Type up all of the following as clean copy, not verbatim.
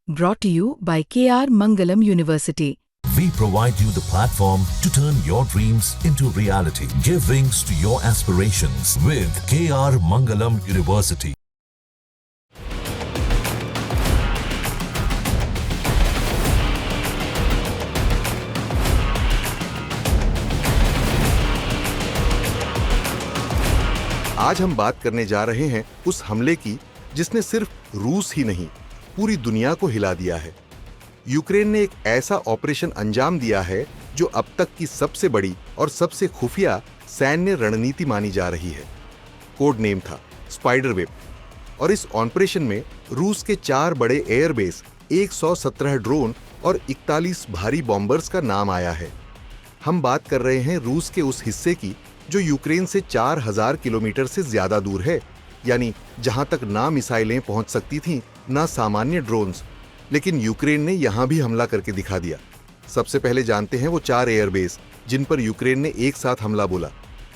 Brought to you by KR Mangalam University. We provide you the platform to turn your dreams into reality. Give wings to your aspirations with KR Mangalam University. आज हम बात करने जा रहे हैं उस हमले की जिसने सिर्फ रूस ही नहीं पूरी दुनिया को हिला दिया है। यूक्रेन ने एक ऐसा ऑपरेशन अंजाम दिया है जो अब तक की सबसे बड़ी और सबसे खुफिया सैन्य रणनीति मानी जा रही है। कोड नेम था स्पाइडर वेब और इस ऑपरेशन में रूस के 4 बड़े एयरबेस, 117 ड्रोन और 41 भारी बॉम्बर्स का नाम आया है। हम बात कर रहे हैं रूस के उस हिस्से की जो यूक्रेन से 4000 किलोमीटर से ज्यादा दूर है, यानी जहां तक ना मिसाइलें पहुंच सकती थीं, ना सामान्य ड्रोन्स। लेकिन यूक्रेन ने यहां भी हमला करके दिखा दिया। सबसे पहले जानते हैं वो 4 एयरबेस जिन पर यूक्रेन ने एक साथ हमला बोला।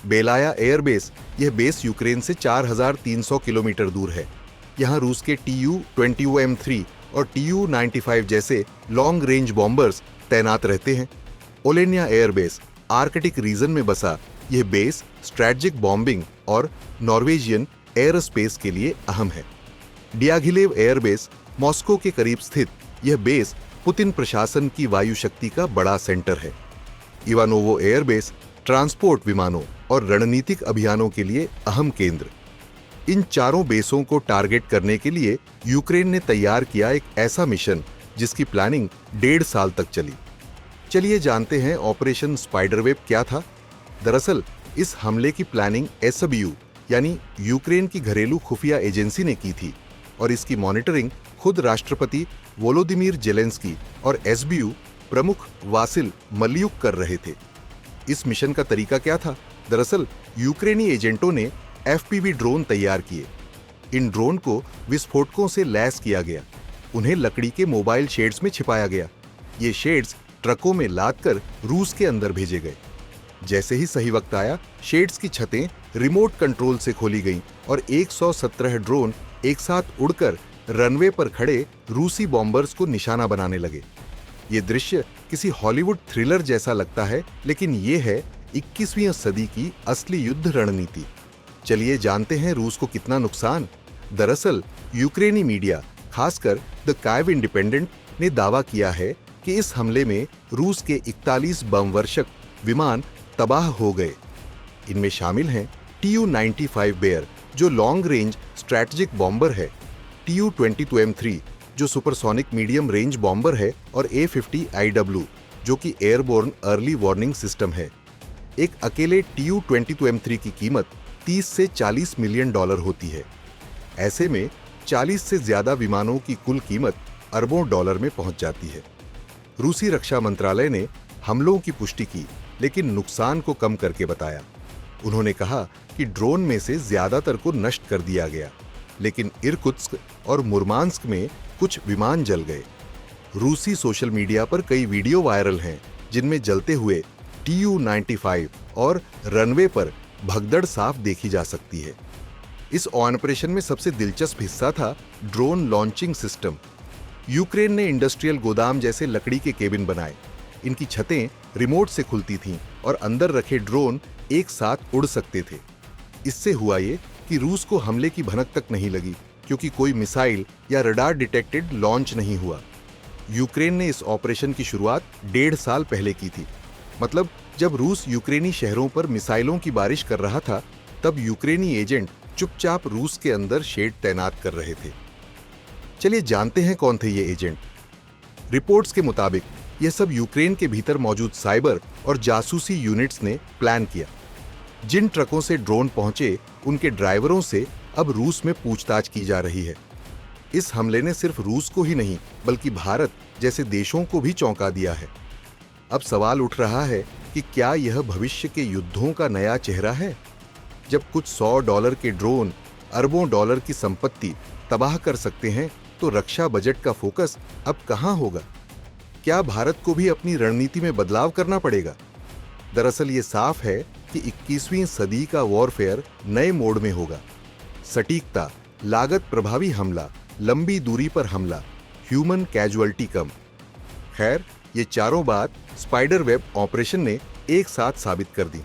बेलाया एयरबेस, यह बेस यूक्रेन से 4300 किलोमीटर दूर है। यहां रूस के Tu-22M3 और Tu-95 जैसे लॉन्ग रेंज बॉम्बर्स तैनात रहते हैं। ओलेनिया एयरबेस, आर्कटिक रीजन में बसा यह बेस स्ट्रैटेजिक बॉम्बिंग और नॉर्वेजियन एयरस्पेस के लिए अहम है। डियागिलेव एयरबेस, मॉस्को के करीब स्थित यह बेस पुतिन प्रशासन की वायु शक्ति का बड़ा सेंटर है। इवानोवो एयरबेस, ट्रांसपोर्ट विमानों और रणनीतिक अभियानों के लिए अहम केंद्र। इन चारों बेसों को टारगेट करने के लिए यूक्रेन ने तैयार किया एक ऐसा मिशन जिसकी प्लानिंग 1.5 साल तक चली। चलिए जानते हैं ऑपरेशन स्पाइडरवेब क्या था। दरअसल इस हमले की प्लानिंग SBU यानी यूक्रेन की घरेलू खुफिया एजेंसी ने की थी और इसकी मॉनिटरिंग खुद राष्ट्रपति वोलोदिमीर जेलेंस्की और SBU प्रमुख वासिल मलियुक कर रहे थे। इस मिशन का तरीका क्या था? दरअसल यूक्रेनी एजेंटों ने FPV ड्रोन तैयार किए। इन ड्रोन को विस्फोटकों से लैस किया गया। उन्हें लकड़ी के मोबाइल शेड्स में छिपाया गया। ये शेड्स ट्रकों में लाद कर रूस के अंदर भेजे गए। जैसे ही सही वक्त आया, शेड्स की छतें रिमोट कंट्रोल से खोली गईं और 117 ड्रोन एक साथ उड़कर रनवे पर खड़े रूसी बॉम्बर्स को निशाना बनाने लगे। ये दृश्य किसी हॉलीवुड थ्रिलर जैसा लगता है, लेकिन ये है 21वीं सदी की असली युद्ध रणनीति। चलिए जानते हैं रूस को कितना नुकसान। दरअसल यूक्रेनी मीडिया, खासकर द कायव इंडिपेंडेंट ने दावा किया है कि इस हमले में रूस के 41 बमवर्षक विमान तबाह हो गए। इनमें शामिल हैं Tu-95 बेयर जो लॉन्ग रेंज स्ट्रैटेजिक बॉम्बर है, Tu-22M3 जो सुपरसोनिक मीडियम रेंज बॉम्बर है और A-50IW जो कि एयरबोर्न अर्ली वार्निंग सिस्टम है। एक अकेले Tu-22M3 की कीमत 30 से 40 मिलियन डॉलर होती है। ऐसे में 40 से ज्यादा विमानों की कुल कीमत अरबों डॉलर में पहुंच जाती है। रूसी रक्षा मंत्रालय ने हमलों की पुष्टि की, लेकिन नुकसान को कम करके बताया। उन्होंने कहा कि ड्रोन में से ज्यादातर को नष्ट कर दिया गया, लेकिन इरकुत्स्क और मुर्मांस्क में कुछ विमान जल गए। रूसी सोशल मीडिया पर कई वीडियो वायरल हैं जिनमें जलते हुए Tu-95 और रनवे पर भगदड़ साफ देखी जा सकती है। इस ऑपरेशन में सबसे दिलचस्प हिस्सा था ड्रोन लॉन्चिंग सिस्टम। यूक्रेन ने इंडस्ट्रियल गोदाम जैसे लकड़ी के केबिन बनाए। इनकी छतें रिमोट से खुलती थीं और अंदर रखे ड्रोन एक साथ उड़ सकते थे। इससे हुआ ये कि रूस को हमले की भनक तक नहीं लगी, क्योंकि कोई मिसाइल या रडार डिटेक्टेड लॉन्च नहीं हुआ। यूक्रेन ने इस ऑपरेशन की शुरुआत 1.5 साल पहले की थी। मतलब जब रूस यूक्रेनी शहरों पर मिसाइलों की बारिश कर रहा था, तब यूक्रेनी एजेंट चुपचाप रूस के अंदर शेड तैनात कर रहे थे। चलिए जानते हैं कौन थे ये एजेंट। रिपोर्ट्स के मुताबिक यह सब यूक्रेन के भीतर मौजूद साइबर और जासूसी यूनिट्स ने प्लान किया। जिन ट्रकों से ड्रोन पहुंचे, उनके ड्राइवरों से अब रूस में पूछताछ की जा रही है। इस हमले ने सिर्फ रूस को ही नहीं, बल्कि भारत जैसे देशों को भी चौंका दिया है। अब सवाल उठ रहा है कि क्या यह भविष्य के युद्धों का नया चेहरा है? जब कुछ $100 के ड्रोन अरबों डॉलर की संपत्ति तबाह कर सकते हैं, तो रक्षा बजट का फोकस अब कहां होगा? क्या भारत को भी अपनी रणनीति में बदलाव करना पड़ेगा? दरअसल ये साफ है कि 21वीं सदी का वॉरफेयर नए मोड में होगा। सटीकता, लागत प्रभावी हमला, लंबी दूरी पर हमला, ह्यूमन कैजुअल्टी कम। खैर, ये चारों बात स्पाइडर वेब ऑपरेशन ने एक साथ साबित कर दी।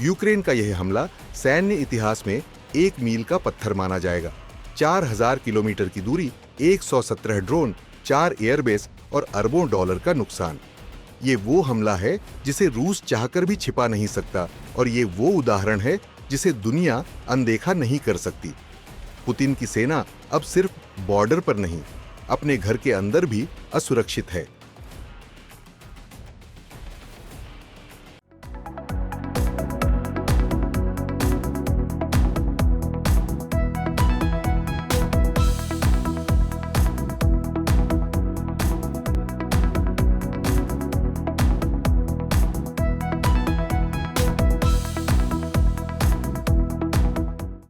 यूक्रेन का यह हमला सैन्य इतिहास में 1 मील का पत्थर माना जाएगा। 4000 किलोमीटर की दूरी, 117 ड्रोन, 4 एयरबेस और अरबों डॉलर का नुकसान। ये वो हमला है जिसे रूस चाहकर भी छिपा नहीं सकता, और ये वो उदाहरण है जिसे दुनिया अनदेखा नहीं कर सकती। पुतिन की सेना अब सिर्फ बॉर्डर पर नहीं, अपने घर के अंदर भी असुरक्षित है।